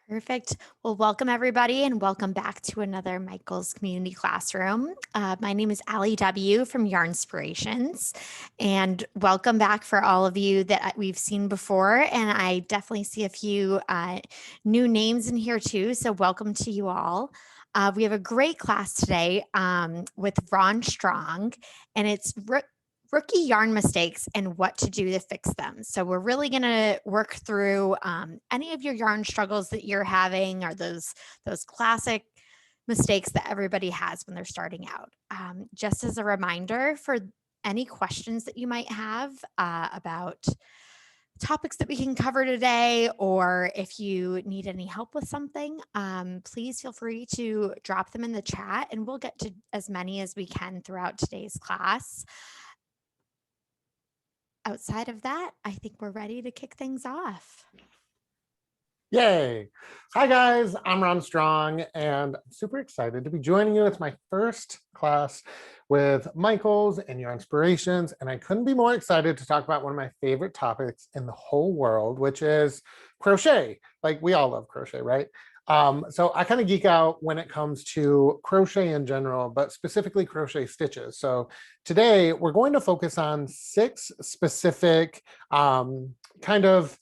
Perfect. Well, welcome everybody and welcome back to another Michael's Community Classroom. My name is Allie W. from Yarn Inspirations, and welcome back for all of you that we've seen before. And I definitely see a few new names in here too, so welcome to you all. We have a great class today with Ron Strong, and it's rookie yarn mistakes and what to do to fix them. So we're really going to work through any of your yarn struggles that you're having, or those classic mistakes that everybody has when they're starting out. Just as a reminder, for any questions that you might have about topics that we can cover today, or if you need any help with something, please feel free to drop them in the chat and we'll get to as many as we can throughout today's class. Outside of that, I think we're ready to kick things off. Yay. Hi guys, I'm Ron Strong and I'm super excited to be joining you. It's my first class with Michael's and Your Inspirations, and I couldn't be more excited to talk about one of my favorite topics in the whole world, which is crochet. Like, we all love crochet, right? So I kind of geek out when it comes to crochet in general, but specifically crochet stitches. So today we're going to focus on 6 specific kind of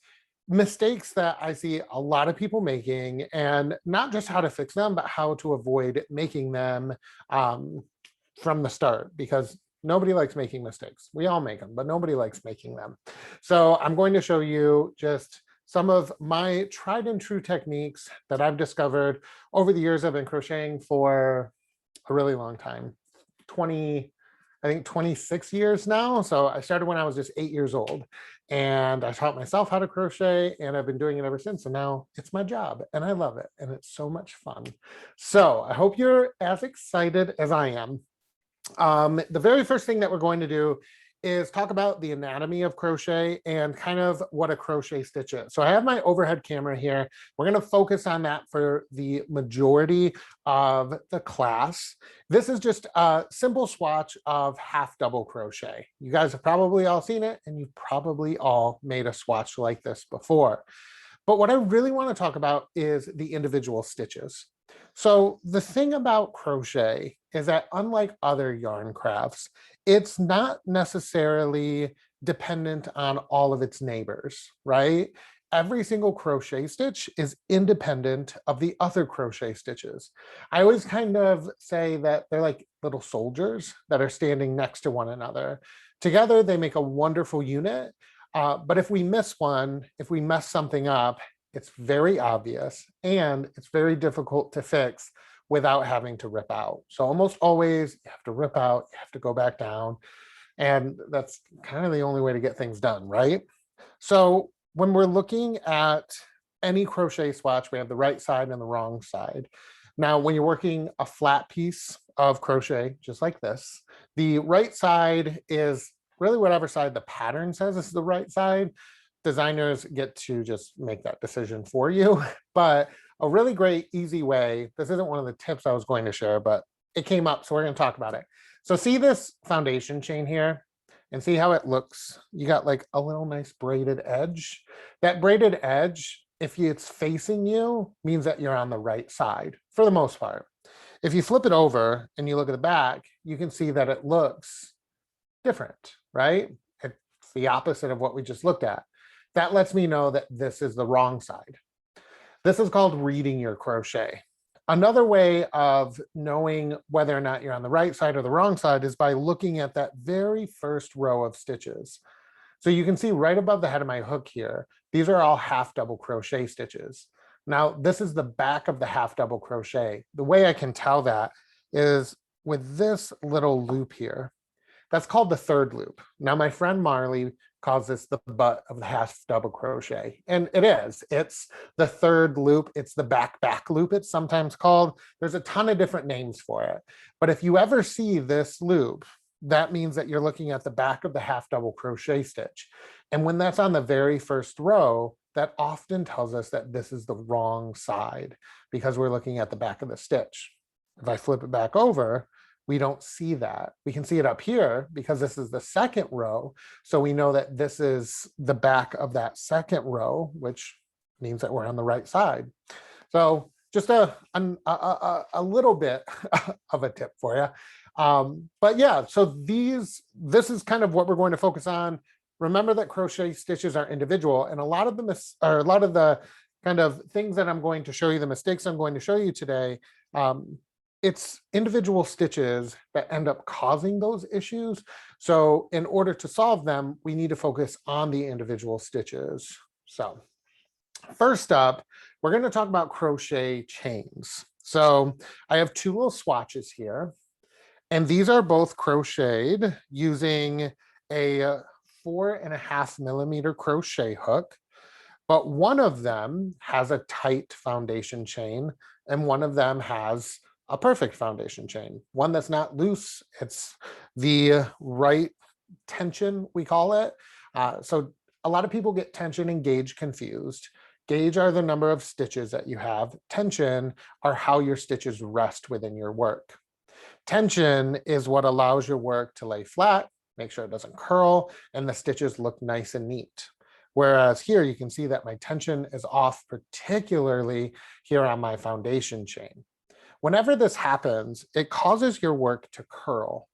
mistakes that I see a lot of people making, and not just how to fix them, but how to avoid making them from the start, because nobody likes making mistakes. We all make them, but nobody likes making them. So I'm going to show you just some of my tried and true techniques that I've discovered over the years. I've been crocheting for a really long time, 26 years now. So I started when I was just 8 years old, and I taught myself how to crochet, and I've been doing it ever since. And now it's my job and I love it, and it's so much fun. So I hope you're as excited as I am. The very first thing that we're going to do is talk about the anatomy of crochet and kind of what a crochet stitch is. So I have my overhead camera here. We're going to focus on that for the majority of the class. This is just a simple swatch of half double crochet. You guys have probably all seen it, and you've probably all made a swatch like this before. But what I really want to talk about is the individual stitches. So the thing about crochet is that, unlike other yarn crafts, it's not necessarily dependent on all of its neighbors, right? Every single crochet stitch is independent of the other crochet stitches. I always kind of say that they're like little soldiers that are standing next to one another. Together, they make a wonderful unit. But if we miss one, if we mess something up, it's very obvious and it's very difficult to fix without having to rip out. So almost always you have to rip out, you have to go back down, and that's kind of the only way to get things done, right? So when we're looking at any crochet swatch, we have the right side and the wrong side. Now, when you're working a flat piece of crochet, just like this, the right side is really whatever side the pattern says is the right side. Designers get to just make that decision for you. But a really great, easy way, this isn't one of the tips I was going to share, but it came up, so we're going to talk about it. So see this foundation chain here, and see how it looks. You got like a little nice braided edge. That braided edge, if it's facing you, means that you're on the right side for the most part. If you flip it over and you look at the back, you can see that it looks different, right? It's the opposite of what we just looked at. That lets me know that this is the wrong side. This is called reading your crochet. Another way of knowing whether or not you're on the right side or the wrong side is by looking at that very first row of stitches. So you can see right above the head of my hook here, these are all half double crochet stitches. Now, this is the back of the half double crochet. The way I can tell that is with this little loop here. That's called the third loop. Now, my friend Marley calls this the butt of the half double crochet. And it is. It's the third loop. It's the back loop, it's sometimes called. There's a ton of different names for it. But if you ever see this loop, that means that you're looking at the back of the half double crochet stitch. And when that's on the very first row, that often tells us that this is the wrong side, because we're looking at the back of the stitch. If I flip it back over, we don't see that. We can see it up here because this is the second row. So we know that this is the back of that second row, which means that we're on the right side. So just a little bit of a tip for you. But yeah, so this is kind of what we're going to focus on. Remember that crochet stitches are individual, and a lot of the kind of things that I'm going to show you, the mistakes I'm going to show you today, it's individual stitches that end up causing those issues. So in order to solve them, we need to focus on the individual stitches. So first up, we're going to talk about crochet chains. So I have two little swatches here, and these are both crocheted using a 4.5 millimeter crochet hook, but one of them has a tight foundation chain and one of them has a perfect foundation chain, one that's not loose. It's the right tension, we call it. So a lot of people get tension and gauge confused. Gauge are the number of stitches that you have. Tension are how your stitches rest within your work. Tension is what allows your work to lay flat, make sure it doesn't curl, and the stitches look nice and neat. Whereas here you can see that my tension is off, particularly here on my foundation chain. Whenever this happens, it causes your work to curl.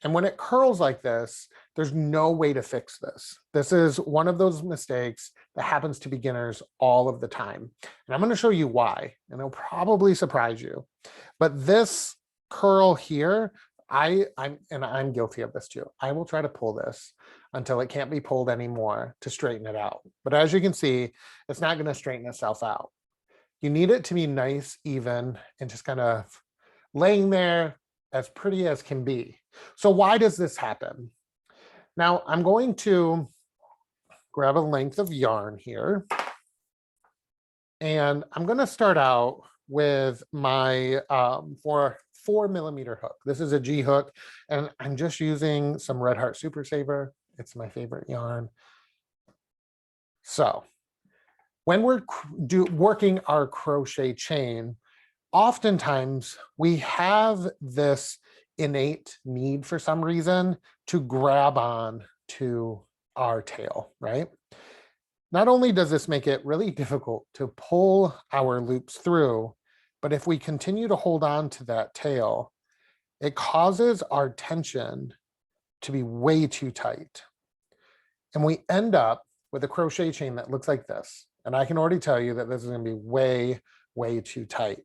And when it curls like this, there's no way to fix this. This is one of those mistakes that happens to beginners all of the time. And I'm going to show you why, and it'll probably surprise you. But this curl here, I'm guilty of this too. I will try to pull this until it can't be pulled anymore to straighten it out. But as you can see, it's not going to straighten itself out. You need it to be nice, even, and just kind of laying there as pretty as can be. So why does this happen? Now I'm going to grab a length of yarn here, and I'm going to start out with my 4 millimeter hook. This is a G hook, and I'm just using some Red Heart Super Saver. It's my favorite yarn. So when we're working our crochet chain, oftentimes we have this innate need for some reason to grab on to our tail, right? Not only does this make it really difficult to pull our loops through, but if we continue to hold on to that tail, it causes our tension to be way too tight. And we end up with a crochet chain that looks like this. And I can already tell you that this is going to be way, way too tight.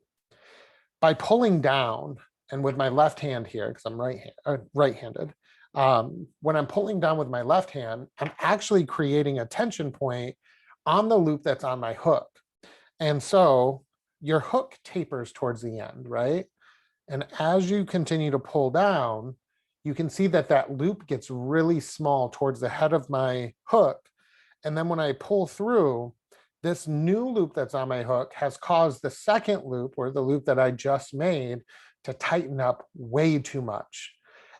By pulling down, and with my left hand here, because I'm right-handed, when I'm pulling down with my left hand, I'm actually creating a tension point on the loop that's on my hook. And so your hook tapers towards the end, right? And as you continue to pull down, you can see that that loop gets really small towards the head of my hook. And then when I pull through, this new loop that's on my hook has caused the second loop, or the loop that I just made, to tighten up way too much.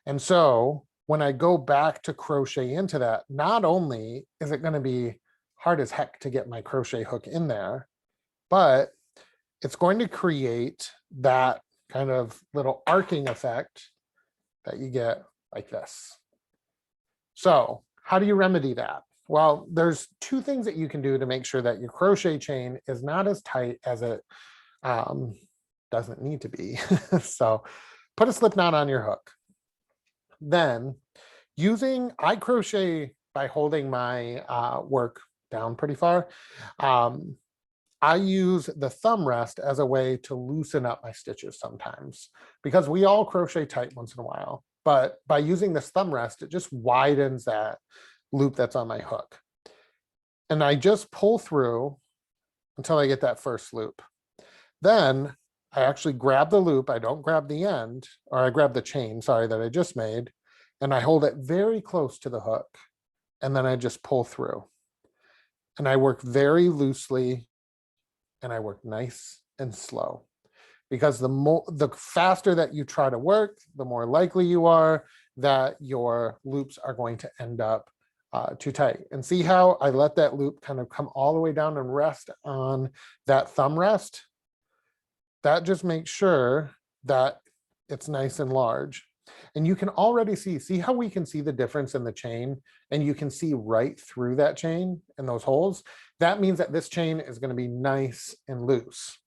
And so when I go back to crochet into that, not only is it going to be hard as heck to get my crochet hook in there, but it's going to create that kind of little arcing effect that you get like this. So how do you remedy that? Well, there's two things that you can do to make sure that your crochet chain is not as tight as it doesn't need to be. So put a slip knot on your hook. Then I crochet by holding my work down pretty far. I use the thumb rest as a way to loosen up my stitches sometimes, because we all crochet tight once in a while. But by using this thumb rest, it just widens that loop that's on my hook. And I just pull through until I get that first loop. Then I actually grab the loop. I don't grab the end, or I grab the chain, sorry, that I just made, and I hold it very close to the hook. And then I just pull through. And I work very loosely, and I work nice and slow. Because the faster that you try to work, the more likely you are that your loops are going to end up too tight. And see how I let that loop kind of come all the way down and rest on that thumb rest? That just makes sure that it's nice and large. And you can already see how we can see the difference in the chain, and you can see right through that chain and those holes. That means that this chain is going to be nice and loose.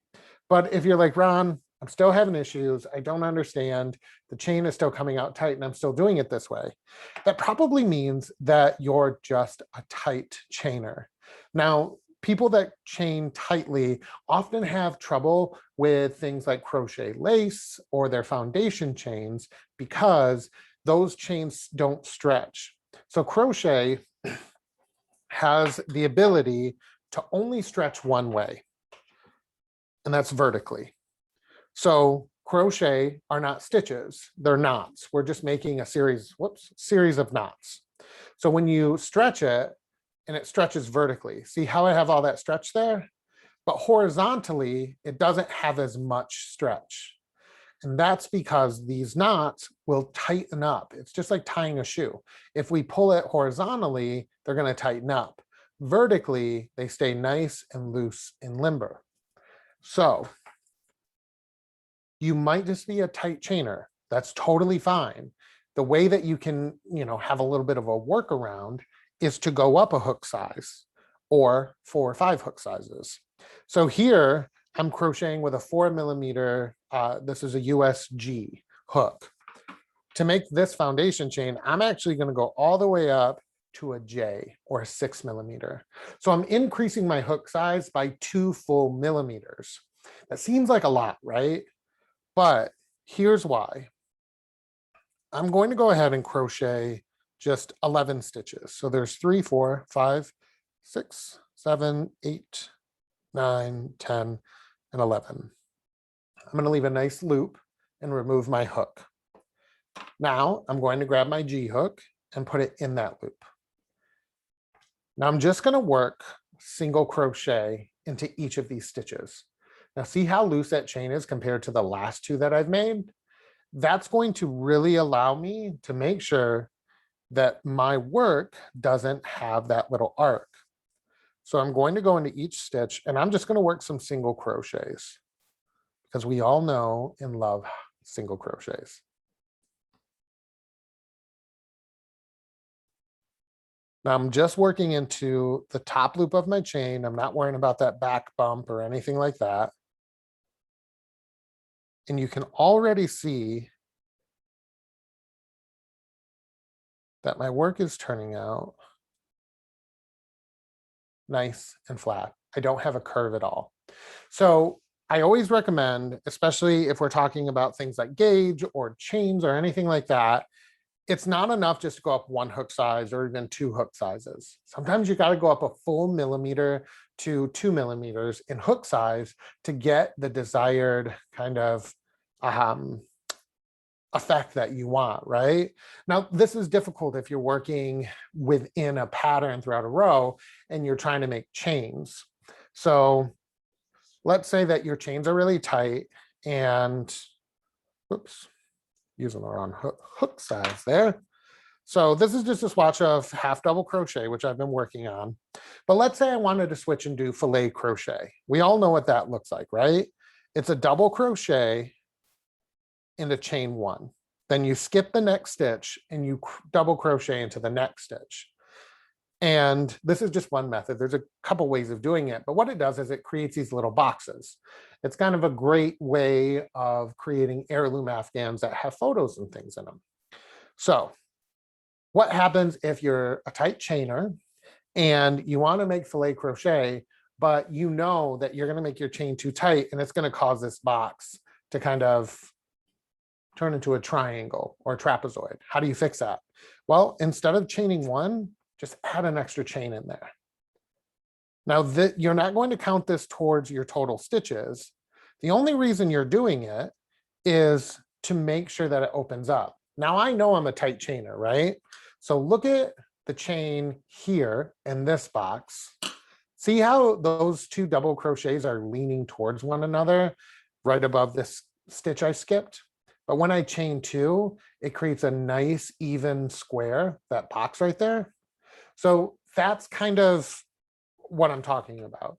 But if you're like, Ron, I'm still having issues, I don't understand, the chain is still coming out tight and I'm still doing it this way, that probably means that you're just a tight chainer. Now, people that chain tightly often have trouble with things like crochet lace or their foundation chains because those chains don't stretch. So crochet has the ability to only stretch one way, and that's vertically. So crochet are not stitches, they're knots. We're just making a series of knots. So when you stretch it, and it stretches vertically, see how I have all that stretch there? But horizontally, it doesn't have as much stretch. And that's because these knots will tighten up. It's just like tying a shoe. If we pull it horizontally, they're going to tighten up. Vertically, they stay nice and loose and limber. So you might just be a tight chainer. That's totally fine. The way that you can, have a little bit of a workaround is to go up a hook size or 4 or 5 hook sizes. So here I'm crocheting with a 4mm, this is a USG hook. To make this foundation chain, I'm actually going to go all the way up to a J or a 6mm. So I'm increasing my hook size by 2 full millimeters. That seems like a lot, right? But here's why. I'm going to go ahead and crochet just 11 stitches. So there's 3, 4, 5, 6, 7, 8, 9, 10, and 11. I'm going to leave a nice loop and remove my hook. Now I'm going to grab my G hook and put it in that loop. Now I'm just going to work single crochet into each of these stitches. Now see how loose that chain is compared to the last 2 that I've made? That's going to really allow me to make sure that my work doesn't have that little arc. So I'm going to go into each stitch and I'm just going to work some single crochets because we all know and love single crochets. Now I'm just working into the top loop of my chain. I'm not worrying about that back bump or anything like that. And you can already see that my work is turning out nice and flat. I don't have a curve at all. So I always recommend, especially if we're talking about things like gauge or chains or anything like that, it's not enough just to go up 1 hook size or even 2 hook sizes. Sometimes you got to go up a full millimeter to 2 millimeters in hook size to get the desired kind of effect that you want, right? Now, this is difficult if you're working within a pattern throughout a row and you're trying to make chains. So let's say that your chains are really tight and, whoops, using the wrong hook size there. So this is just a swatch of half double crochet, which I've been working on. But let's say I wanted to switch and do filet crochet. We all know what that looks like, right? It's a double crochet into chain 1. Then you skip the next stitch and you double crochet into the next stitch. And this is just one method. There's a couple ways of doing it, but what it does is it creates these little boxes. It's kind of a great way of creating heirloom Afghans that have photos and things in them. So what happens if you're a tight chainer and you want to make filet crochet, but you know that you're going to make your chain too tight and it's going to cause this box to kind of turn into a triangle or a trapezoid? How do you fix that? Well, instead of chaining 1, just add an extra chain in there. Now that you're not going to count this towards your total stitches. The only reason you're doing it is to make sure that it opens up. Now I know I'm a tight chainer, right? So look at the chain here in this box. See how those 2 double crochets are leaning towards one another right above this stitch I skipped? But when I chain 2, it creates a nice even square, that box right there. So that's kind of what I'm talking about.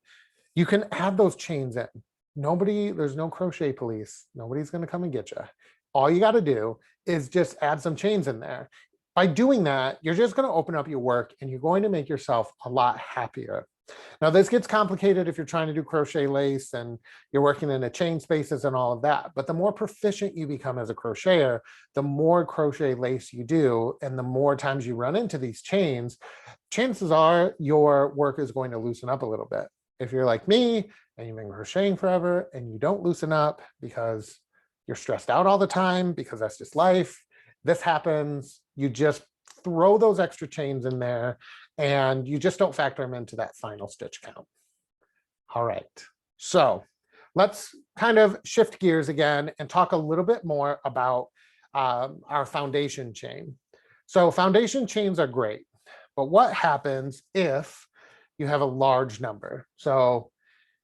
You can add those chains in. There's no crochet police. Nobody's going to come and get you. All you got to do is just add some chains in there. By doing that, you're just going to open up your work and you're going to make yourself a lot happier. Now this gets complicated if you're trying to do crochet lace and you're working in a chain spaces and all of that. But the more proficient you become as a crocheter, the more crochet lace you do and the more times you run into these chains, chances are your work is going to loosen up a little bit. If you're like me and you've been crocheting forever and you don't loosen up because you're stressed out all the time, because that's just life, this happens, you just throw those extra chains in there and you just don't factor them into that final stitch count. All right, so let's kind of shift gears again and talk a little bit more about our foundation chain. So foundation chains are great, but what happens if you have a large number? So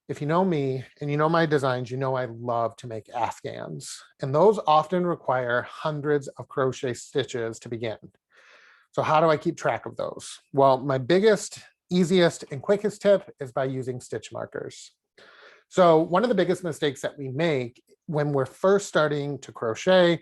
if you know me and you know my designs, you know I love to make Afghans, and those often require hundreds of crochet stitches to begin. So how do I keep track of those? Well, my biggest, easiest, and quickest tip is by using stitch markers. So one of the biggest mistakes that we make when we're first starting to crochet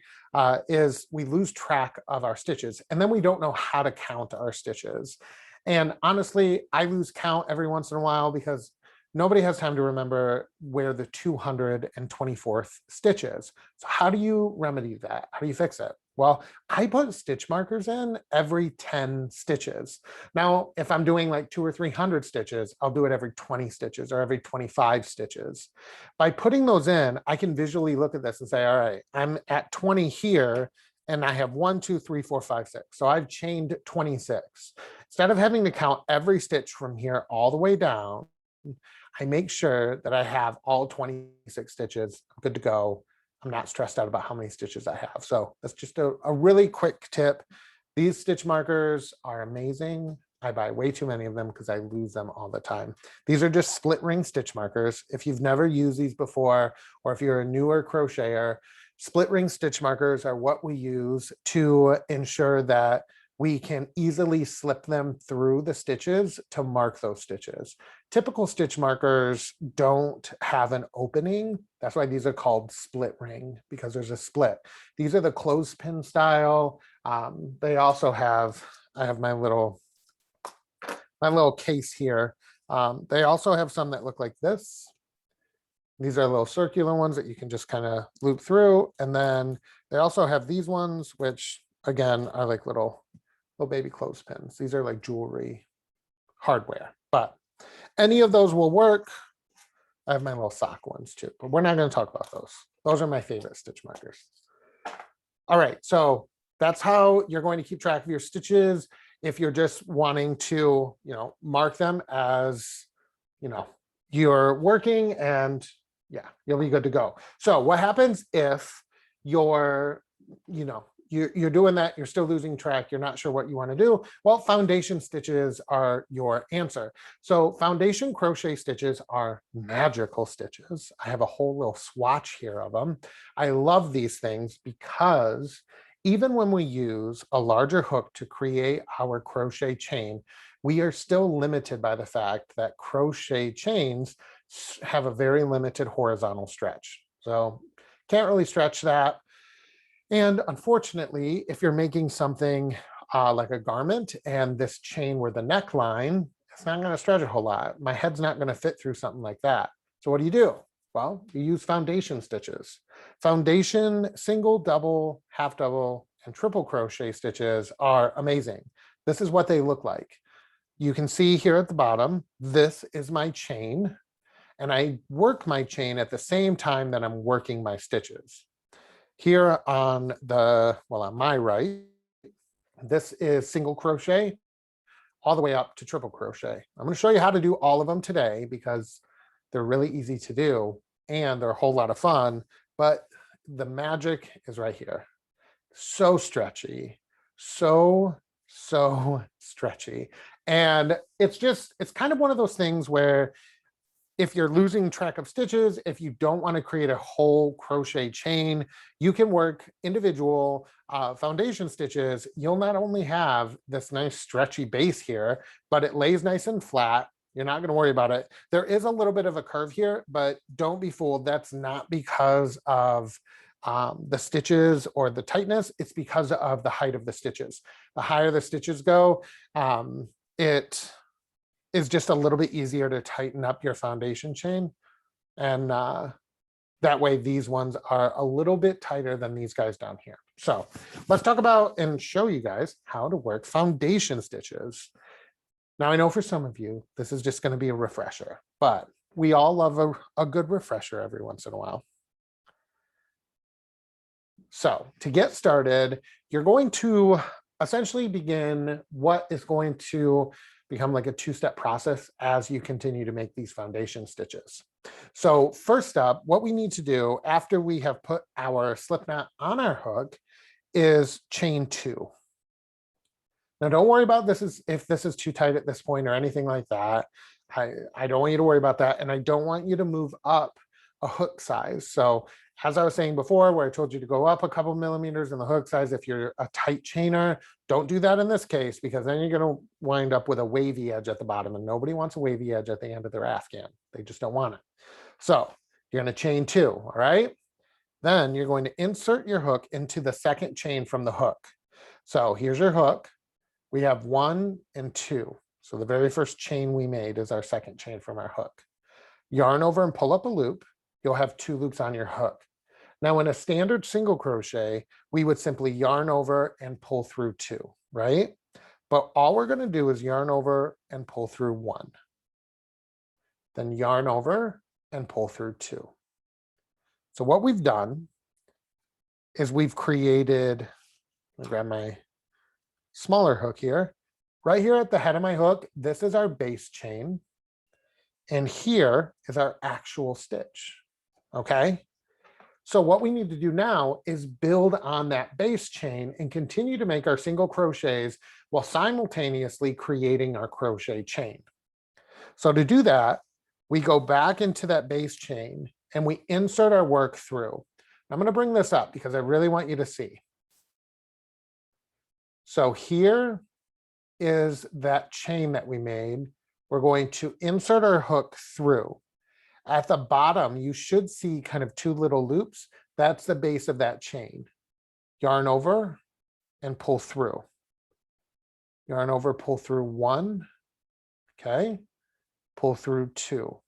is we lose track of our stitches, and then we don't know how to count our stitches. And honestly, I lose count every once in a while because nobody has time to remember where the 224th stitch is. So how do you remedy that? How do you fix it? Well, I put stitch markers in every 10 stitches. Now, if I'm doing like 200 or 300 stitches, I'll do it every 20 stitches or every 25 stitches. By putting those in, I can visually look at this and say, all right, I'm at 20 here, and I have 1, 2, 3, 4, 5, 6. So I've chained 26. Instead of having to count every stitch from here all the way down, I make sure that I have all 26 stitches. I'm good to go. I'm not stressed out about how many stitches I have. So that's just a really quick tip. These stitch markers are amazing. I buy way too many of them because I lose them all the time. These are just split ring stitch markers. If you've never used these before, or if you're a newer crocheter, split ring stitch markers are what we use to ensure that we can easily slip them through the stitches to mark those stitches. Typical stitch markers don't have an opening. That's why these are called split ring, because there's a split. These are the clothespin style. They also have, I have my little case here. They also have some that look like this. These are little circular ones that you can just kind of loop through. And then they also have these ones, which again are like little baby clothespins. These are like jewelry hardware, but any of those will work. I have my little sock ones too, but we're not going to talk about those. Those are my favorite stitch markers. All right, so that's how you're going to keep track of your stitches. If you're just wanting to, mark them as, you're working, and yeah, you'll be good to go. So what happens if you're doing that, you're still losing track, you're not sure what you want to do? Well, foundation stitches are your answer. So foundation crochet stitches are magical stitches. I have a whole little swatch here of them. I love these things because even when we use a larger hook to create our crochet chain, we are still limited by the fact that crochet chains have a very limited horizontal stretch. So can't really stretch that. And unfortunately, if you're making something like a garment and this chain were the neckline, it's not going to stretch a whole lot. My head's not going to fit through something like that. So what do? Well, you use foundation stitches. Foundation single, double, half double, and triple crochet stitches are amazing. This is what they look like. You can see here at the bottom, this is my chain, and I work my chain at the same time that I'm working my stitches. Here on my right, this is single crochet all the way up to triple crochet. I'm going to show you how to do all of them today because they're really easy to do and they're a whole lot of fun, but the magic is right here. So stretchy, so stretchy. And it's kind of one of those things where if you're losing track of stitches, if you don't want to create a whole crochet chain, you can work individual foundation stitches. You'll not only have this nice stretchy base here, but it lays nice and flat. You're not going to worry about it. There is a little bit of a curve here, but don't be fooled. That's not because of the stitches or the tightness. It's because of the height of the stitches. The higher the stitches go, it is just a little bit easier to tighten up your foundation chain. And that way these ones are a little bit tighter than these guys down here. So let's talk about and show you guys how to work foundation stitches. Now I know for some of you, this is just going to be a refresher, but we all love a good refresher every once in a while. So to get started, you're going to essentially begin what is going to become like a two-step process as you continue to make these foundation stitches. So first up, what we need to do after we have put our slip knot on our hook is chain 2. Now don't worry about if this is too tight at this point or anything like that. I don't want you to worry about that. And I don't want you to move up a hook size. So as I was saying before, where I told you to go up a couple millimeters in the hook size, if you're a tight chainer, don't do that in this case, because then you're going to wind up with a wavy edge at the bottom, and nobody wants a wavy edge at the end of their Afghan. They just don't want it. So you're going to chain 2, all right? Then you're going to insert your hook into the second chain from the hook. So here's your hook. We have 1 and 2. So the very first chain we made is our second chain from our hook. Yarn over and pull up a loop. You'll have 2 loops on your hook. Now in a standard single crochet, we would simply yarn over and pull through 2, right? But all we're going to do is yarn over and pull through 1. Then yarn over and pull through 2. So what we've done is we've created, let me grab my smaller hook here. Right here at the head of my hook, this is our base chain. And here is our actual stitch, okay? So what we need to do now is build on that base chain and continue to make our single crochets while simultaneously creating our crochet chain. So to do that, we go back into that base chain and we insert our work through. I'm going to bring this up because I really want you to see. So here is that chain that we made. We're going to insert our hook through. At the bottom, you should see kind of 2 little loops. That's the base of that chain. Yarn over and pull through. Yarn over, pull through 1. Okay. Pull through 2.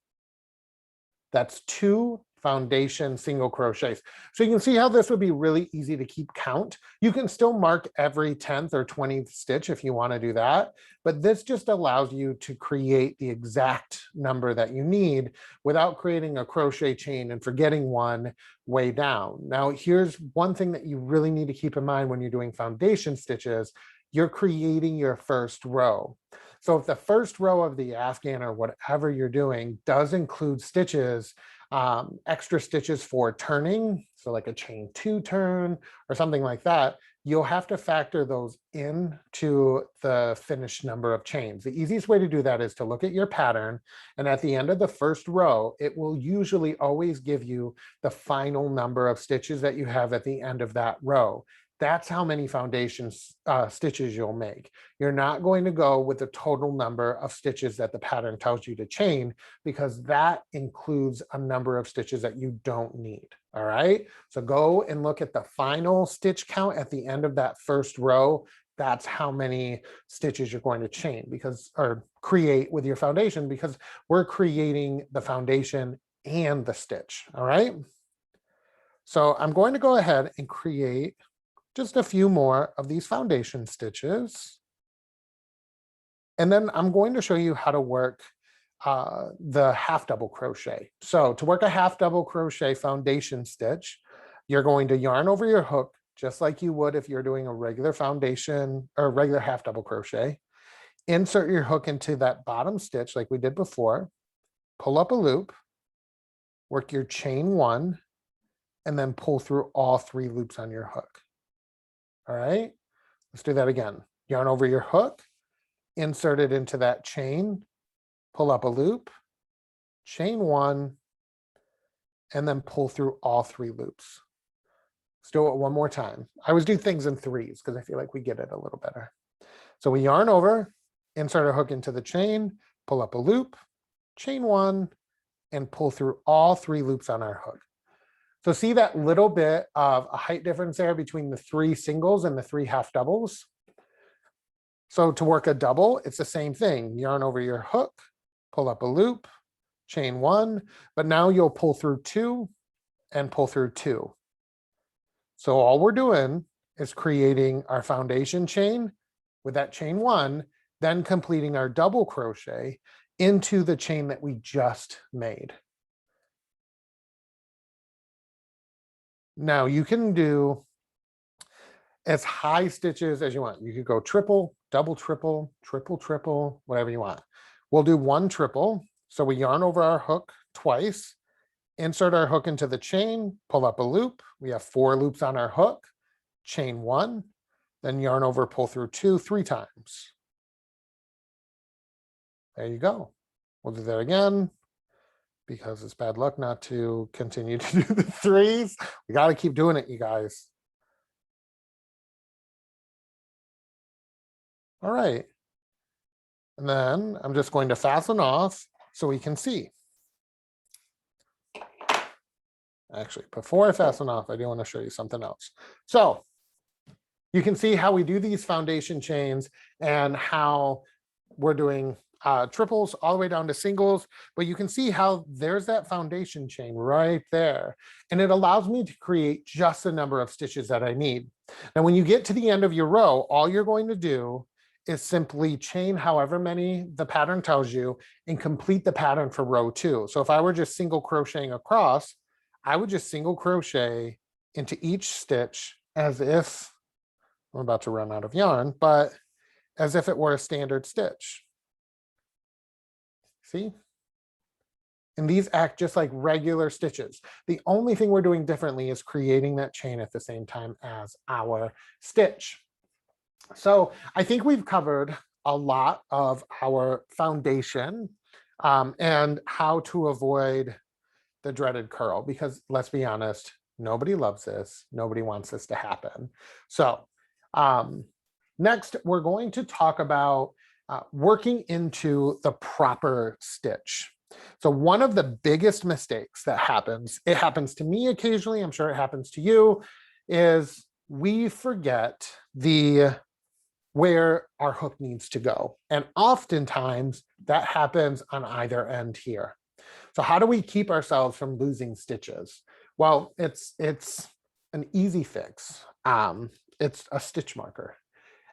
That's 2 foundation single crochets. So you can see how this would be really easy to keep count. You can still mark every 10th or 20th stitch if you want to do that, but this just allows you to create the exact number that you need without creating a crochet chain and forgetting one way down. Now, here's one thing that you really need to keep in mind when you're doing foundation stitches. You're creating your first row. So if the first row of the Afghan or whatever you're doing does include stitches, extra stitches for turning, so like a chain 2 turn or something like that, you'll have to factor those into the finished number of chains. The easiest way to do that is to look at your pattern, and at the end of the first row, it will usually always give you the final number of stitches that you have at the end of that row. That's how many foundation stitches you'll make. You're not going to go with the total number of stitches that the pattern tells you to chain, because that includes a number of stitches that you don't need. All right. So go and look at the final stitch count at the end of that first row. That's how many stitches you're going to chain or create with your foundation, because we're creating the foundation and the stitch. All right. So I'm going to go ahead and create just a few more of these foundation stitches. And then I'm going to show you how to work the half double crochet. So to work a half double crochet foundation stitch, you're going to yarn over your hook, just like you would if you're doing a regular foundation or regular half double crochet. Insert your hook into that bottom stitch like we did before, pull up a loop, work your chain 1, and then pull through all 3 loops on your hook. All right, let's do that again. Yarn over your hook, insert it into that chain, pull up a loop, chain 1, and then pull through all 3 loops. Let's do it one more time. I always do things in 3s because I feel like we get it a little better. So we yarn over, insert our hook into the chain, pull up a loop, chain 1, and pull through all 3 loops on our hook. So see that little bit of a height difference there between the 3 singles and the 3 half doubles? So to work a double, it's the same thing. Yarn over your hook, pull up a loop, chain one, but now you'll pull through two and pull through two. So all we're doing is creating our foundation chain with that chain one, then completing our double crochet into the chain that we just made. Now you can do as high stitches as you want. You could go triple, double, triple, triple, triple, whatever you want. We'll do one triple. So we yarn over our hook twice, insert our hook into the chain, pull up a loop. We have 4 loops on our hook, chain one, then yarn over, pull through two, 3 times. There you go. We'll do that again because it's bad luck not to continue to do the 3s. We got to keep doing it, you guys. All right. And then I'm just going to fasten off so we can see. Actually, before I fasten off, I do want to show you something else. So you can see how we do these foundation chains and how we're doing triples all the way down to singles, but you can see how there's that foundation chain right there. And it allows me to create just the number of stitches that I need. Now, when you get to the end of your row, all you're going to do is simply chain however many the pattern tells you and complete the pattern for row 2. So if I were just single crocheting across, I would just single crochet into each stitch as if, I'm about to run out of yarn, but as if it were a standard stitch. See? And these act just like regular stitches. The only thing we're doing differently is creating that chain at the same time as our stitch. So I think we've covered a lot of our foundation and how to avoid the dreaded curl, because let's be honest, nobody loves this. Nobody wants this to happen. So next, we're going to talk about working into the proper stitch. So one of the biggest mistakes that happens, it happens to me occasionally, I'm sure it happens to you, is we forget where our hook needs to go. And oftentimes that happens on either end here. So how do we keep ourselves from losing stitches? Well, it's an easy fix. It's a stitch marker.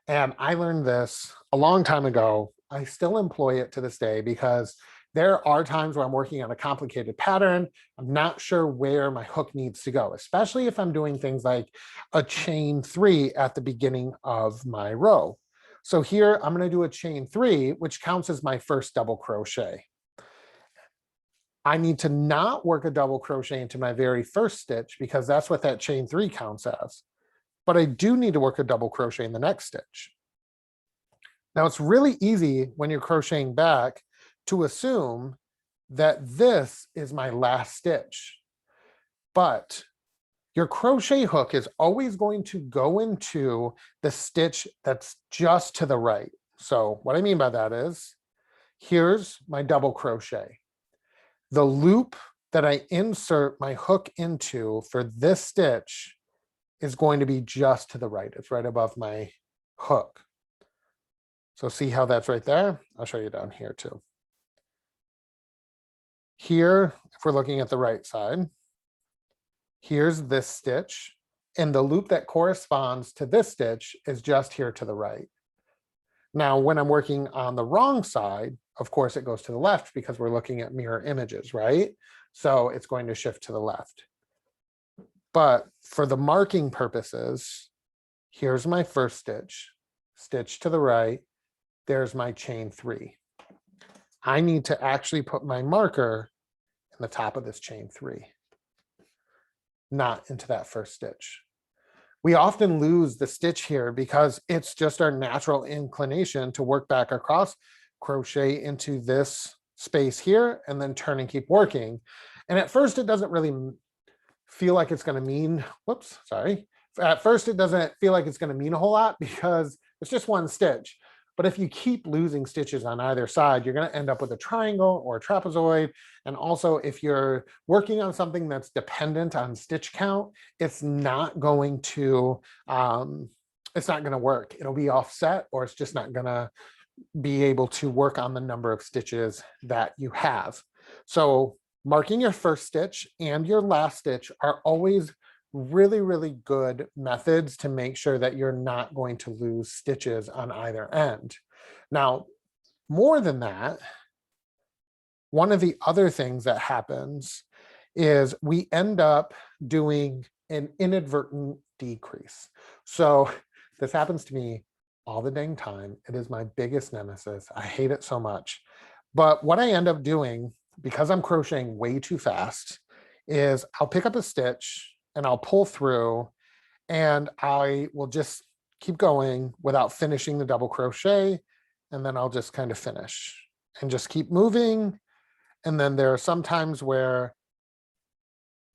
And I learned this a long time ago. I still employ it to this day because there are times where I'm working on a complicated pattern. I'm not sure where my hook needs to go, especially if I'm doing things like a chain 3 at the beginning of my row. So here I'm going to do a chain 3, which counts as my first double crochet. I need to not work a double crochet into my very first stitch because that's what that chain 3 counts as. But I do need to work a double crochet in the next stitch. Now it's really easy when you're crocheting back to assume that this is my last stitch. But your crochet hook is always going to go into the stitch that's just to the right. So what I mean by that is, here's my double crochet. The loop that I insert my hook into for this stitch is going to be just to the right. It's right above my hook. So see how that's right there? I'll show you down here too. Here, if we're looking at the right side, here's this stitch, and the loop that corresponds to this stitch is just here to the right. Now, when I'm working on the wrong side, of course, it goes to the left because we're looking at mirror images, right? So it's going to shift to the left. But for the marking purposes, here's my first stitch, stitch to the right, there's my chain 3. I need to actually put my marker in the top of this chain 3, not into that first stitch. We often lose the stitch here because it's just our natural inclination to work back across, crochet into this space here, and then turn and keep working. And at first it doesn't really feel like it's going to mean, whoops, sorry. At first it doesn't feel like it's going to mean a whole lot because it's just one stitch. But if you keep losing stitches on either side, you're going to end up with a triangle or a trapezoid. And also, if you're working on something that's dependent on stitch count, it's not going to it's not going to work. It'll be offset, or it's just not going to be able to work on the number of stitches that you have. So marking your first stitch and your last stitch are always really, really good methods to make sure that you're not going to lose stitches on either end. Now, more than that, one of the other things that happens is we end up doing an inadvertent decrease. So this happens to me all the dang time. It is my biggest nemesis. I hate it so much. But what I end up doing, because I'm crocheting way too fast, is I'll pick up a stitch and I'll pull through, and I will just keep going without finishing the double crochet. And then I'll just kind of finish and just keep moving. And then there are some times where,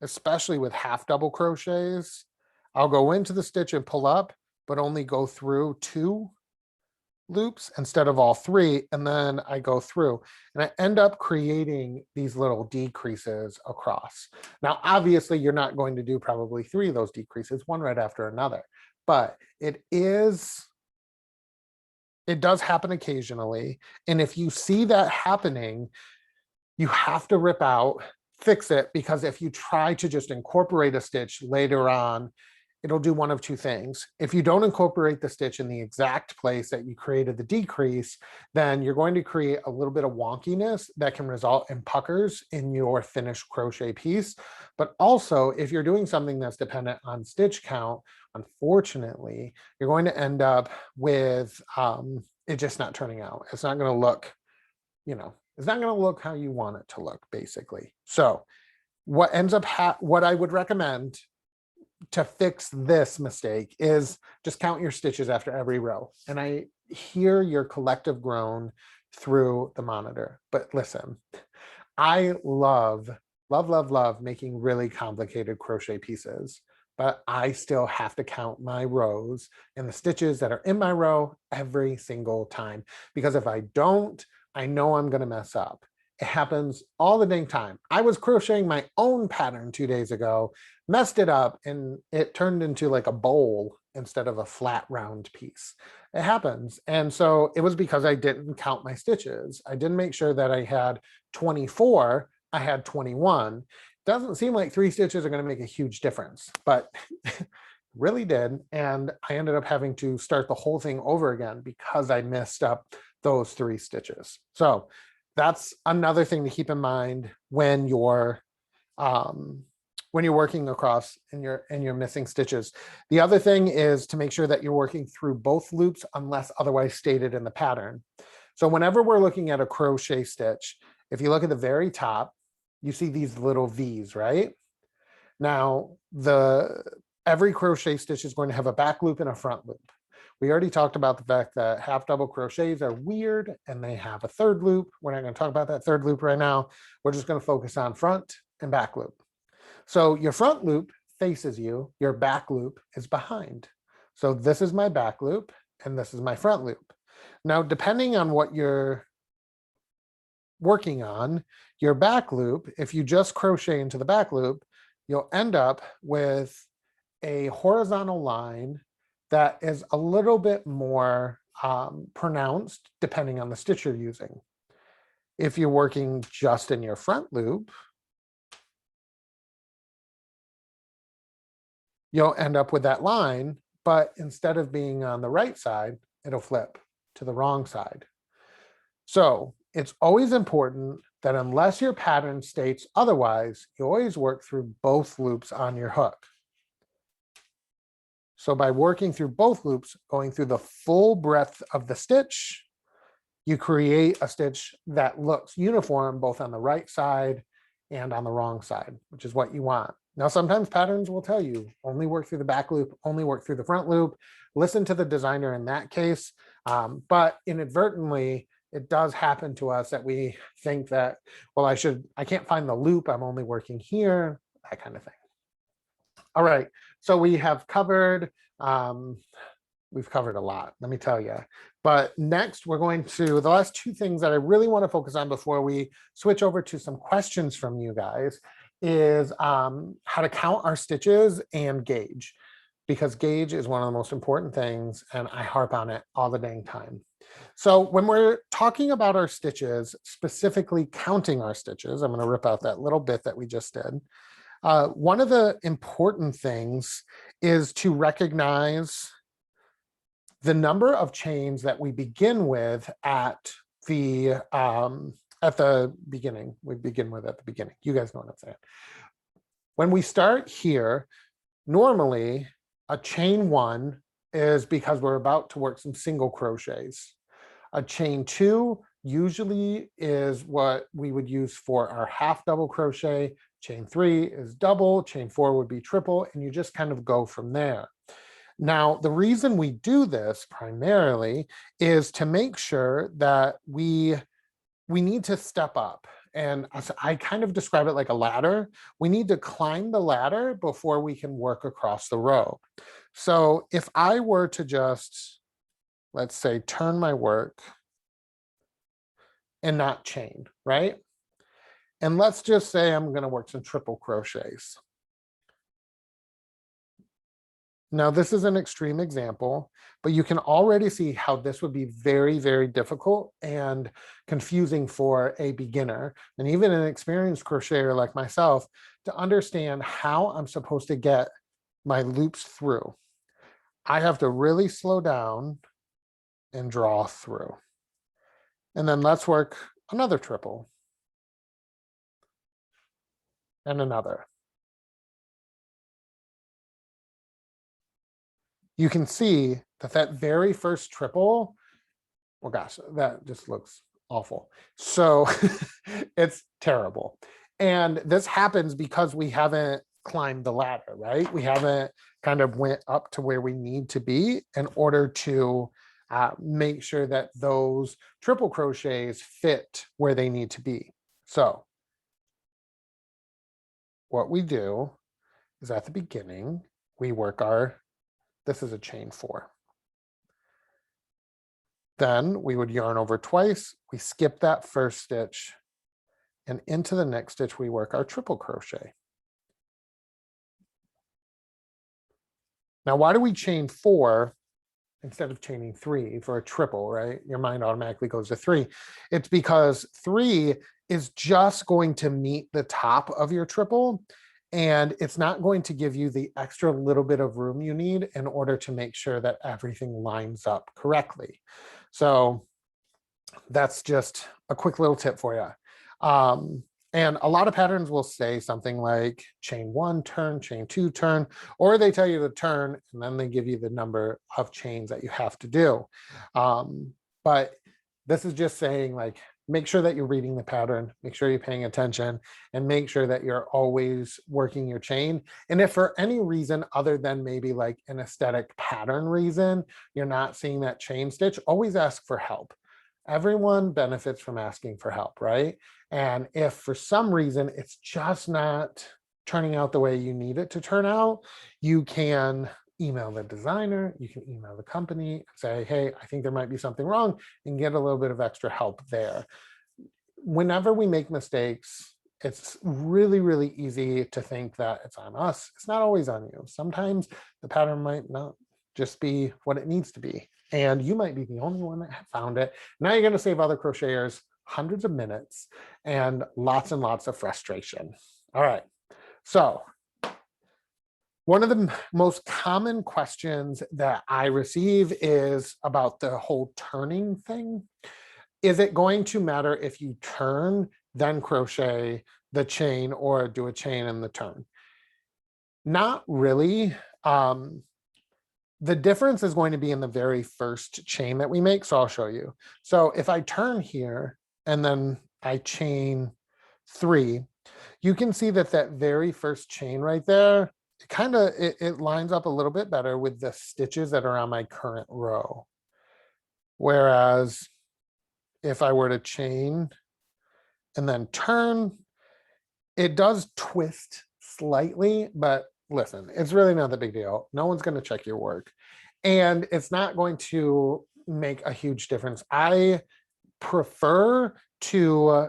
especially with half double crochets, I'll go into the stitch and pull up, but only go through 2 loops instead of all 3. And then I go through and I end up creating these little decreases across. Now, obviously you're not going to do probably 3 of those decreases, one right after another, but it does happen occasionally. And if you see that happening, you have to rip out, fix it, because if you try to just incorporate a stitch later on, it'll do one of 2 things. If you don't incorporate the stitch in the exact place that you created the decrease, then you're going to create a little bit of wonkiness that can result in puckers in your finished crochet piece. But also, if you're doing something that's dependent on stitch count, unfortunately, you're going to end up with it just not turning out. It's not going to look, it's not going to look how you want it to look, basically. So what ends up, what I would recommend to fix this mistake is just count your stitches after every row. And I hear your collective groan through the monitor, but listen, I love making really complicated crochet pieces, but I still have to count my rows and the stitches that are in my row every single time, because if I don't, I know I'm going to mess up. It happens all the dang time. I was crocheting my own pattern 2 days ago, messed it up, and it turned into like a bowl instead of a flat round piece. It happens. And so it was because I didn't count my stitches. I didn't make sure that I had 24, I had 21. Doesn't seem like 3 stitches are going to make a huge difference, but really did. And I ended up having to start the whole thing over again because I messed up those 3 stitches. So that's another thing to keep in mind when you're working across and you're missing stitches. The other thing is to make sure that you're working through both loops unless otherwise stated in the pattern. So whenever we're looking at a crochet stitch, if you look at the very top, you see these little V's, right? Now, every crochet stitch is going to have a back loop and a front loop. We already talked about the fact that half double crochets are weird and they have a third loop. We're not going to talk about that third loop right now. We're just going to focus on front and back loop. So your front loop faces you, your back loop is behind. So this is my back loop and this is my front loop. Now, depending on what you're working on, your back loop, if you just crochet into the back loop, you'll end up with a horizontal line that is a little bit more pronounced depending on the stitch you're using. If you're working just in your front loop, you'll end up with that line, but instead of being on the right side, it'll flip to the wrong side. So it's always important that unless your pattern states otherwise, you always work through both loops on your hook. So by working through both loops, going through the full breadth of the stitch, you create a stitch that looks uniform both on the right side and on the wrong side, which is what you want. Now, sometimes patterns will tell you only work through the back loop, only work through the front loop. Listen to the designer in that case. But inadvertently, it does happen to us that we think that, well, I can't find the loop, I'm only working here, that kind of thing. All right, so we have covered, we've covered a lot, let me tell you. But next, we're going to, the last 2 things that I really want to focus on before we switch over to some questions from you guys is how to count our stitches and gauge. because gauge is one of the most important things, and I harp on it all the dang time. So when we're talking about our stitches, specifically counting our stitches, I'm going to rip out that little bit that we just did. One of the important things is to recognize the number of chains that we begin with at the beginning. We begin with at the beginning. You guys know what I'm saying. When we start here, normally a chain 1 is because we're about to work some single crochets. A chain 2 usually is what we would use for our half double crochet. Chain 3 is double, chain 4 would be triple, and you just kind of go from there. Now, the reason we do this primarily is to make sure that we need to step up. And I kind of describe it like a ladder. We need to climb the ladder before we can work across the row. So if I were to just, let's say, turn my work and not chain, right? And let's just say I'm going to work some triple crochets. Now, this is an extreme example, but you can already see how this would be very, very difficult and confusing for a beginner and even an experienced crocheter like myself to understand how I'm supposed to get my loops through. I have to really slow down and draw through. And then let's work another triple and another. You can see that that very first triple, well, gosh, that just looks awful. So it's terrible. And this happens because we haven't climbed the ladder, right? We haven't kind of went up to where we need to be in order to make sure that those triple crochets fit where they need to be. So what we do is at the beginning, we work this is a chain 4. Then we would yarn over twice, we skip that first stitch, and into the next stitch we work our triple crochet. Now, why do we chain 4 instead of chaining 3 for a triple, right? Your mind automatically goes to 3. It's because 3 is just going to meet the top of your triple, and it's not going to give you the extra little bit of room you need in order to make sure that everything lines up correctly. So that's just a quick little tip for you. And a lot of patterns will say something like chain 1 turn, chain 2 turn, or they tell you to turn and then they give you the number of chains that you have to do. But this is just saying, like, make sure that you're reading the pattern, make sure you're paying attention, and make sure that you're always working your chain. And if for any reason other than maybe like an aesthetic pattern reason, you're not seeing that chain stitch, always ask for help. Everyone benefits from asking for help, right? And if for some reason it's just not turning out the way you need it to turn out, you can email the designer, you can email the company and say, hey, I think there might be something wrong, and get a little bit of extra help there. Whenever we make mistakes, it's really, really easy to think that it's on us. It's not always on you. Sometimes the pattern might not just be what it needs to be, and you might be the only one that found it. Now you're going to save other crocheters hundreds of minutes and lots of frustration. All right, so one of the most common questions that I receive is about the whole turning thing. Is it going to matter if you turn, then crochet the chain, or do a chain and the turn? Not really. The difference is going to be in the very first chain that we make. So I'll show you. So if I turn here and then I chain 3, you can see that that very first chain right there, it lines up a little bit better with the stitches that are on my current row. Whereas if I were to chain and then turn, it does twist slightly, but listen, it's really not the big deal. No one's going to check your work, and it's not going to make a huge difference. I prefer to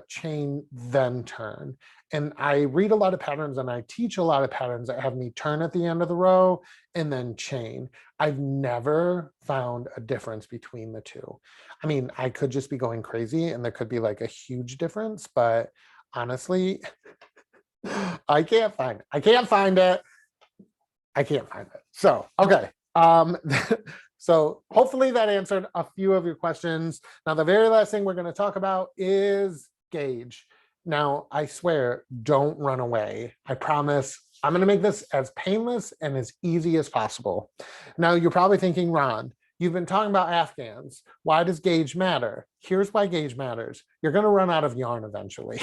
chain, then turn. And I read a lot of patterns and I teach a lot of patterns that have me turn at the end of the row and then chain. I've never found a difference between the two. I mean, I could just be going crazy and there could be like a huge difference, but honestly, I can't find it. I can't find it. I can't find it. So, okay. So hopefully that answered a few of your questions. Now, the very last thing we're going to talk about is gauge. Now, I swear, don't run away. I promise I'm going to make this as painless and as easy as possible. Now, you're probably thinking, Ron, you've been talking about Afghans. Why does gauge matter? Here's why gauge matters. You're going to run out of yarn eventually.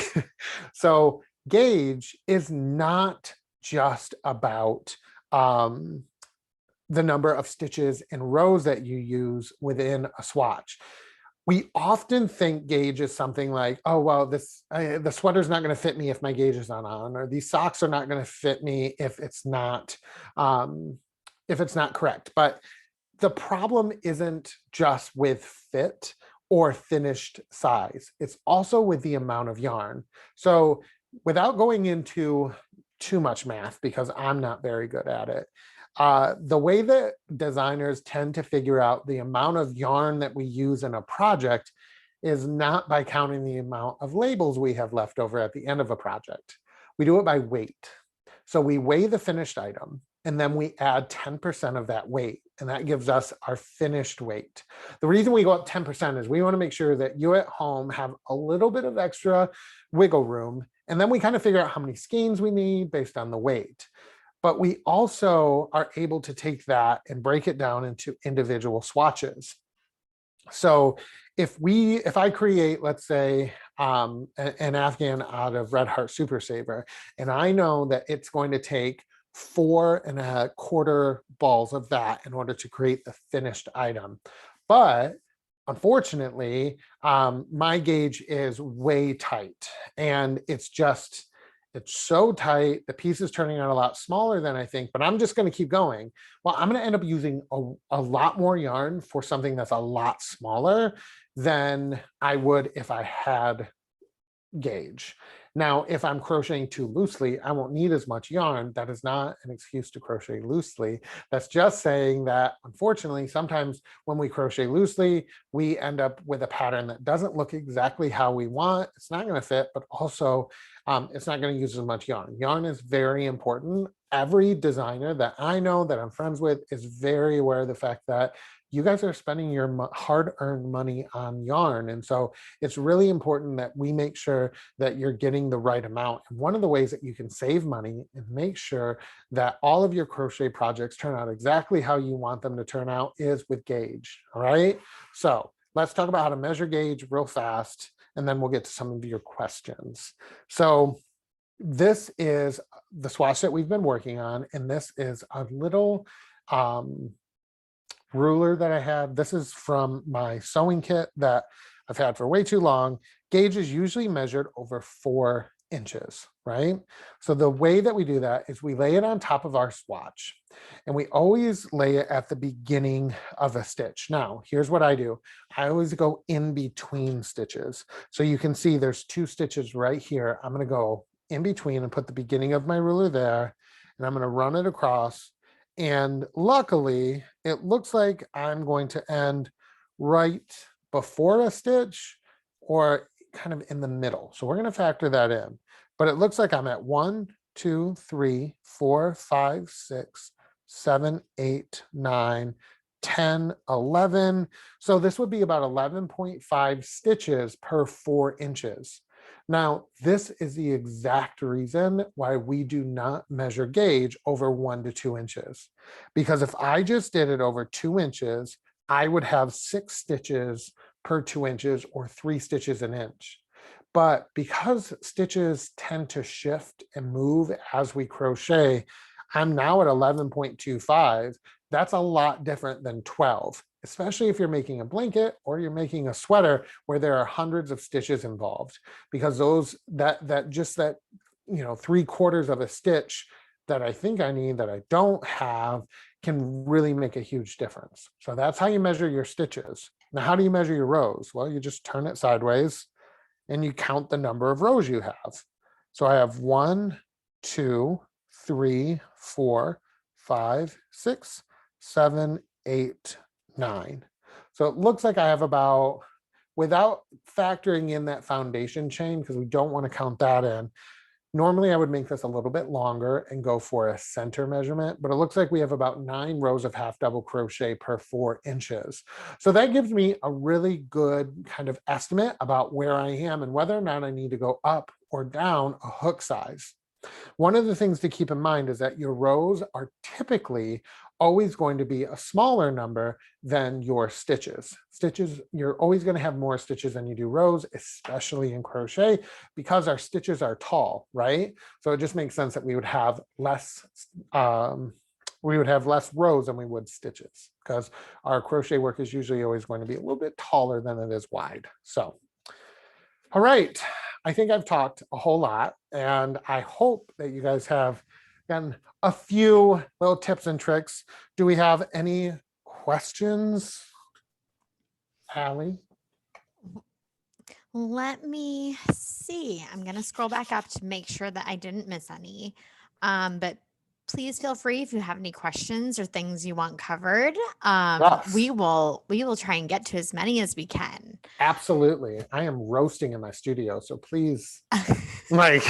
So gauge is not just about the number of stitches and rows that you use within a swatch. We often think gauge is something like, oh, well, the sweater's not going to fit me if my gauge is not on, or these socks are not going to fit me if it's not correct. But the problem isn't just with fit or finished size. It's also with the amount of yarn. So without going into too much math, because I'm not very good at it, the way that designers tend to figure out the amount of yarn that we use in a project is not by counting the amount of labels we have left over at the end of a project. We do it by weight. So we weigh the finished item and then we add 10% of that weight, and that gives us our finished weight. The reason we go up 10% is we want to make sure that you at home have a little bit of extra wiggle room, and then we kind of figure out how many skeins we need based on the weight. But we also are able to take that and break it down into individual swatches. So if I create, let's say, an Afghan out of Red Heart Super Saver, and I know that it's going to take 4¼ balls of that in order to create the finished item. But unfortunately, my gauge is way tight, and it's so tight. The piece is turning out a lot smaller than I think, but I'm just going to keep going. Well, I'm going to end up using a lot more yarn for something that's a lot smaller than I would if I had gauge. Now, if I'm crocheting too loosely, I won't need as much yarn. That is not an excuse to crochet loosely. That's just saying that, unfortunately, sometimes when we crochet loosely, we end up with a pattern that doesn't look exactly how we want. It's not going to fit, but also it's not going to use as much yarn. Yarn is very important. Every designer that I know that I'm friends with is very aware of the fact that you guys are spending your hard-earned money on yarn. And so it's really important that we make sure that you're getting the right amount. And one of the ways that you can save money and make sure that all of your crochet projects turn out exactly how you want them to turn out is with gauge. All right. So let's talk about how to measure gauge real fast, and then we'll get to some of your questions. So this is the swatch that we've been working on, and this is a little ruler that I have. This is from my sewing kit that I've had for way too long. Gauge is usually measured over 4 inches, right? So the way that we do that is we lay it on top of our swatch, and we always lay it at the beginning of a stitch. Now, here's what I do. I always go in between stitches. So you can see there's 2 stitches right here. I'm going to go in between and put the beginning of my ruler there, and I'm going to run it across. And luckily, it looks like I'm going to end right before a stitch or kind of in the middle. So we're going to factor that in. But it looks like I'm at 1, 2, 3, 4, 5, 6, 7, 8, 9, 10, 11. So this would be about 11.5 stitches per 4 inches. Now, this is the exact reason why we do not measure gauge over 1 to 2 inches. Because if I just did it over 2 inches, I would have 6 stitches per 2 inches or 3 stitches an inch. But because stitches tend to shift and move as we crochet, I'm now at 11.25. That's a lot different than 12, especially if you're making a blanket or you're making a sweater where there are hundreds of stitches involved, because that 3/4 of a stitch that I think I need that I don't have can really make a huge difference. So that's how you measure your stitches. Now, how do you measure your rows? Well, you just turn it sideways and you count the number of rows you have. So I have 1, 2, 3, 4, 5, 6, 7, 8, 9. So it looks like I have about, without factoring in that foundation chain, because we don't want to count that in, normally I would make this a little bit longer and go for a center measurement, but it looks like we have about 9 rows of half double crochet per 4 inches. So that gives me a really good kind of estimate about where I am and whether or not I need to go up or down a hook size. One of the things to keep in mind is that your rows are typically always going to be a smaller number than your stitches. Stitches, you're always going to have more stitches than you do rows, especially in crochet, because our stitches are tall, right? So it just makes sense that we would have less rows than we would stitches, because our crochet work is usually always going to be a little bit taller than it is wide. So, all right. I think I've talked a whole lot, and I hope that you guys have gotten a few little tips and tricks. Do we have any questions, Allie? Let me see. I'm going to scroll back up to make sure that I didn't miss any. But please feel free if you have any questions or things you want covered. Yes. We will try and get to as many as we can. Absolutely. I am roasting in my studio, so please, like,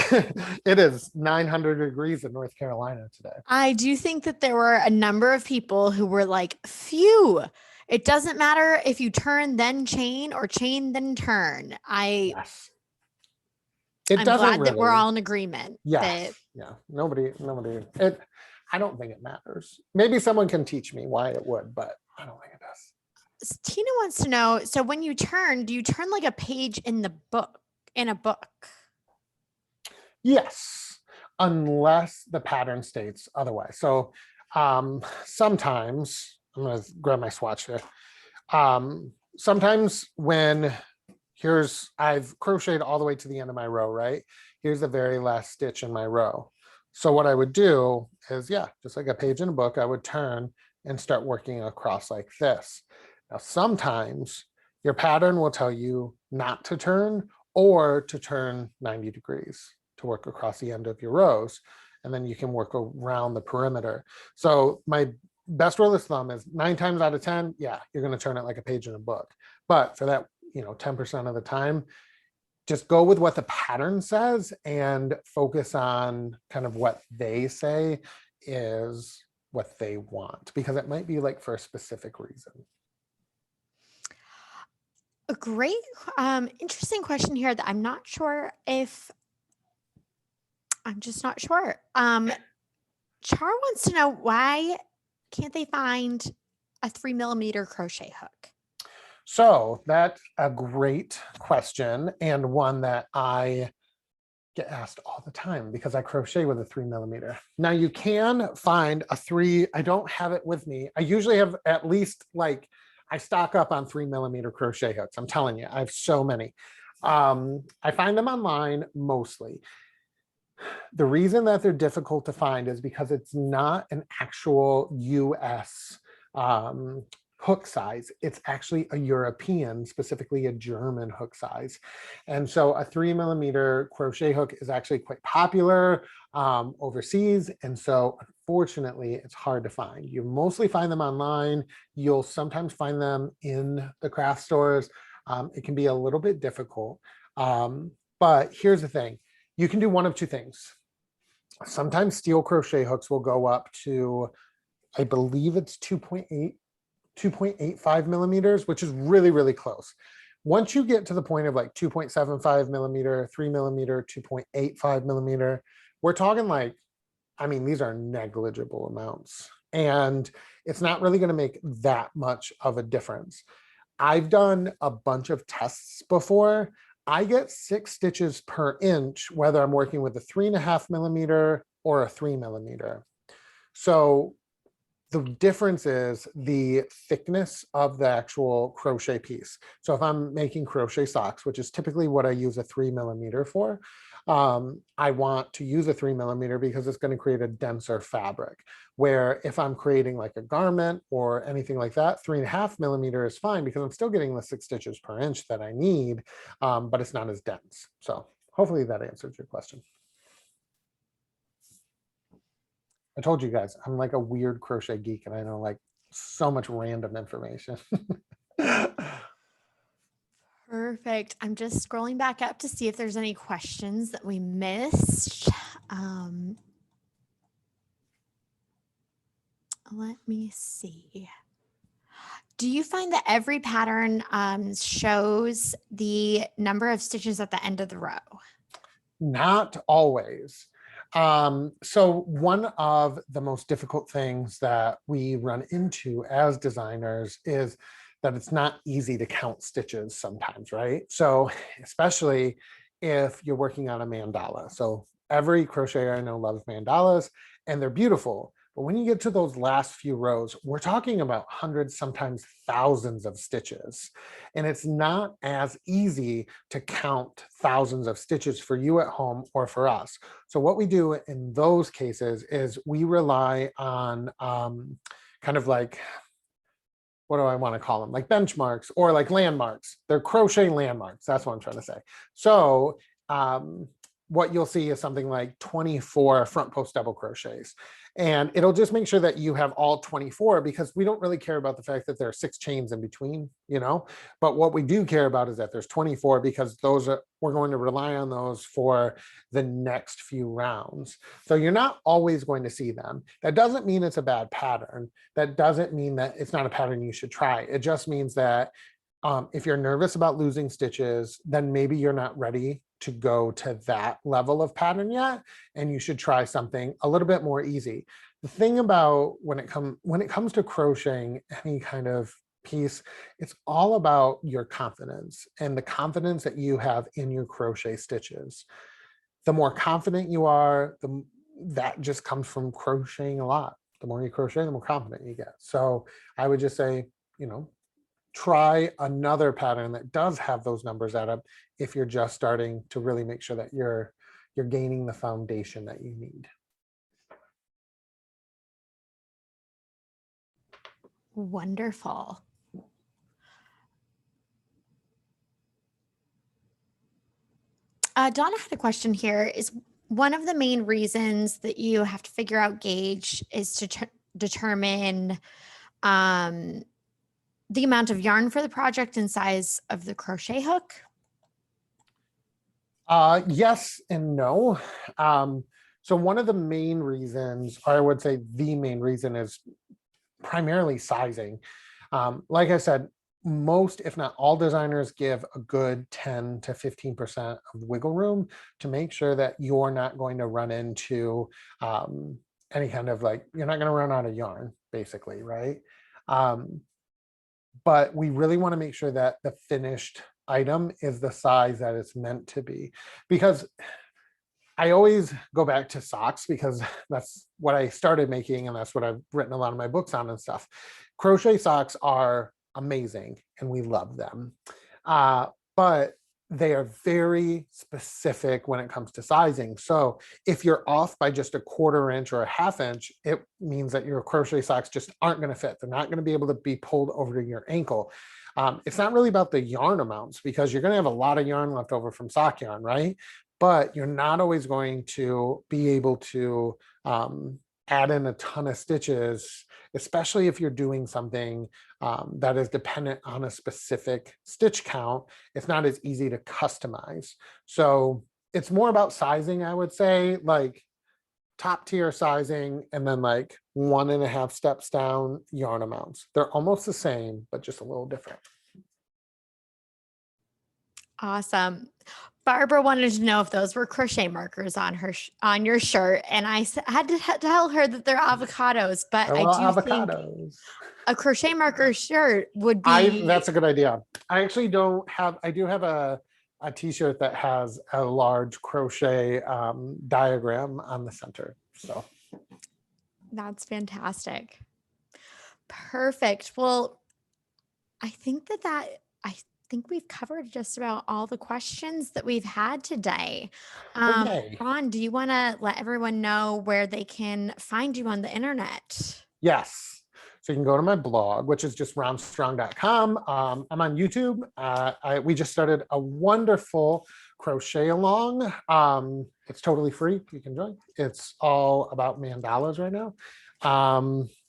it is 900 degrees in North Carolina today. I do think that there were a number of people who were like, phew, it doesn't matter if you turn then chain or chain then turn. Yes. It I'm doesn't glad really. that we're all in agreement. Yeah. Nobody. I don't think it matters. Maybe someone can teach me why it would, but I don't think it does. Tina wants to know, so when you turn, do you turn like a page in a book? Yes, unless the pattern states otherwise. So sometimes, I'm going to grab my swatch here. Sometimes when I've crocheted all the way to the end of my row, right? Here's the very last stitch in my row. So what I would do is, just like a page in a book, I would turn and start working across like this. Now, sometimes your pattern will tell you not to turn or to turn 90 degrees to work across the end of your rows. And then you can work around the perimeter. So my best rule of thumb is 9 times out of 10, you're going to turn it like a page in a book. But for that, 10% of the time, just go with what the pattern says and focus on kind of what they say is what they want, because it might be like for a specific reason. A great, interesting question here that I'm just not sure. Char wants to know, why can't they find a 3mm crochet hook? So that's a great question, and one that I get asked all the time because I crochet with a 3mm. Now you can find a 3, I don't have it with me. I usually have at least, like, I stock up on 3mm crochet hooks. I'm telling you, I have so many. I find them online mostly. The reason that they're difficult to find is because it's not an actual US hook size. It's actually a European, specifically a German hook size. And so a 3mm crochet hook is actually quite popular overseas. And so unfortunately, it's hard to find. You mostly find them online. You'll sometimes find them in the craft stores. It can be a little bit difficult. But here's the thing. You can do one of two things. Sometimes steel crochet hooks will go up to, I believe it's 2.85 millimeters, which is really, really close. Once you get to the point of like 2.75 millimeter, 3mm, 2.85 millimeter, we're talking like, I mean, these are negligible amounts, and it's not really going to make that much of a difference. I've done a bunch of tests before. I get 6 stitches per inch, whether I'm working with a 3.5mm or a 3mm. So the difference is the thickness of the actual crochet piece. So if I'm making crochet socks, which is typically what I use a 3mm for, I want to use a 3mm because it's going to create a denser fabric. Where if I'm creating like a garment or anything like that, 3.5mm is fine because I'm still getting the 6 stitches per inch that I need, but it's not as dense. So hopefully that answers your question. I told you guys, I'm like a weird crochet geek and I know like so much random information. Perfect. I'm just scrolling back up to see if there's any questions that we missed. Let me see. Do you find that every pattern shows the number of stitches at the end of the row? Not always. So one of the most difficult things that we run into as designers is that it's not easy to count stitches sometimes, right? So especially if you're working on a mandala. So every crocheter I know loves mandalas and they're beautiful. But when you get to those last few rows, we're talking about hundreds, sometimes thousands of stitches. And it's not as easy to count thousands of stitches for you at home or for us. So what we do in those cases is we rely on kind of like, what do I want to call them? Like benchmarks or like landmarks. They're crochet landmarks. That's what I'm trying to say. So what you'll see is something like 24 front post double crochets. And it'll just make sure that you have all 24 because we don't really care about the fact that there are 6 chains in between, you know, but what we do care about is that there's 24 because those are, we're going to rely on those for the next few rounds. So you're not always going to see them. That doesn't mean it's a bad pattern. That doesn't mean that it's not a pattern you should try. It just means that if you're nervous about losing stitches, then maybe you're not ready to go to that level of pattern yet, and you should try something a little bit more easy. The thing about when it comes to crocheting any kind of piece, it's all about your confidence and the confidence that you have in your crochet stitches. The more confident you are, that just comes from crocheting a lot. The more you crochet, the more confident you get. So I would just say, you know, try another pattern that does have those numbers add up if you're just starting to really make sure that you're gaining the foundation that you need. Wonderful. Donna had a question here. Is one of the main reasons that you have to figure out gauge is to determine the amount of yarn for the project and size of the crochet hook? Yes and no. So one of the main reasons, or I would say the main reason, is primarily sizing. Like I said, most, if not all designers give a good 10 to 15% of wiggle room to make sure that you're not going to run into any kind of like, you're not going to run out of yarn, basically, right? But we really want to make sure that the finished item is the size that it's meant to be, because I always go back to socks because that's what I started making and that's what I've written a lot of my books on and stuff. Crochet socks are amazing and we love them, but they are very specific when it comes to sizing. So if you're off by just a 1/4 inch or a 1/2 inch, it means that your crochet socks just aren't going to fit. They're not going to be able to be pulled over to your ankle. It's not really about the yarn amounts because you're going to have a lot of yarn left over from sock yarn, right? But you're not always going to be able to add in a ton of stitches, especially if you're doing something that is dependent on a specific stitch count. It's not as easy to customize. So it's more about sizing, I would say, like top tier sizing, and then like 1.5 steps down yarn amounts. They're almost the same, but just a little different. Awesome. Barbara wanted to know if those were crochet markers on on your shirt, and I had to tell her that they're avocados. But I do think a crochet marker shirt would be. That's a good idea. I actually don't have. I do have a t-shirt that has a large crochet diagram on the center. So That's fantastic. Perfect. Well, I think that think we've covered just about all the questions that we've had today. Well, yay. Ron, do you want to let everyone know where they can find you on the internet? Yes. So you can go to my blog, which is just ronstrong.com. I'm on YouTube. We just started a wonderful crochet along. It's totally free. You can join. It's all about mandalas right now.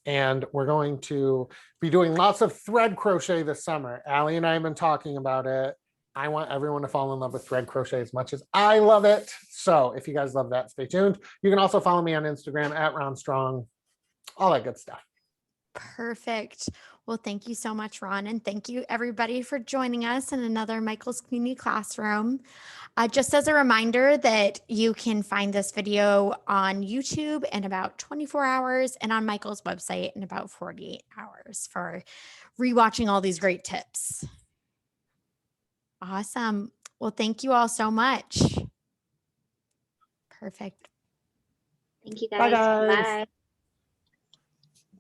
And we're going to be doing lots of thread crochet this summer. Allie and I have been talking about it. I want everyone to fall in love with thread crochet as much as I love it. So if you guys love that, stay tuned. You can also follow me on Instagram at ronstrong, all that good stuff. Perfect. Well, thank you so much, Ron. And thank you everybody for joining us in another Michael's Community Classroom. Just as a reminder that you can find this video on YouTube in about 24 hours and on Michael's website in about 48 hours for rewatching all these great tips. Awesome. Well, thank you all so much. Perfect. Thank you Bye, guys. guys. Bye.